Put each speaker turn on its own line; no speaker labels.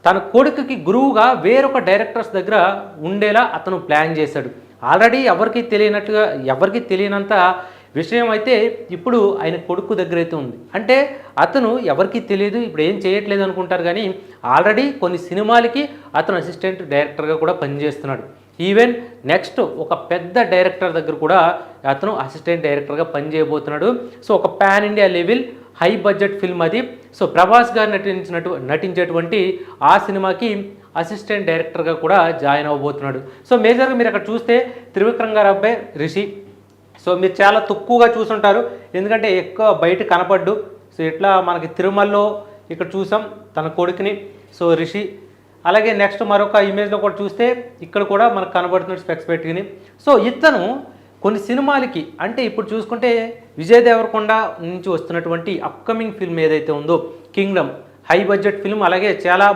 తన కొడుకుకి గురువుగా వేరొక డైరెక్టర్స్ దగ్గర ఉండేలా అతను ప్లాన్ చేశాడు. ఆల్రెడీ ఎవరికి తెలియనంత విషయం అయితే ఇప్పుడు ఆయన కొడుకు దగ్గర అయితే ఉంది. అంటే అతను ఎవరికి తెలియదు, ఇప్పుడు ఏం చేయట్లేదు అనుకుంటారు, కానీ ఆల్రెడీ కొన్ని సినిమాలకి అతను అసిస్టెంట్ డైరెక్టర్గా కూడా పనిచేస్తున్నాడు. ఈవెన్ నెక్స్ట్ ఒక పెద్ద డైరెక్టర్ దగ్గర కూడా అతను అసిస్టెంట్ డైరెక్టర్గా పనిచేయబోతున్నాడు. సో ఒక pan India level high budget film అది. సో ప్రభాస్ గారు నటించేటువంటి ఆ సినిమాకి అసిస్టెంట్ డైరెక్టర్గా కూడా జాయిన్ అవ్వబోతున్నాడు. సో మేజర్గా మీరు అక్కడ చూస్తే త్రివిక్రమ్ గారు అబ్బాయి రిషి. సో మీరు చాలా తక్కువగా చూసుంటారు, ఎందుకంటే ఎక్కువ బయట కనపడ్డు. సో ఇట్లా మనకి తిరుమలలో ఇక్కడ చూసాం తన కొడుకుని, సో రిషి. అలాగే నెక్స్ట్ మరొక ఇమేజ్లో కూడా చూస్తే ఇక్కడ కూడా మనకు కనబడుతున్నాడు స్పెక్స్ పెట్టుకుని. సో ఇతను కొన్ని సినిమాలకి, అంటే ఇప్పుడు చూసుకుంటే విజయ్ దేవరకొండ నుంచి వస్తున్నటువంటి అప్కమింగ్ ఫిల్మ్ ఏదైతే ఉందో కింగ్డమ్, హై బడ్జెట్ ఫిల్మ్, అలాగే చాలా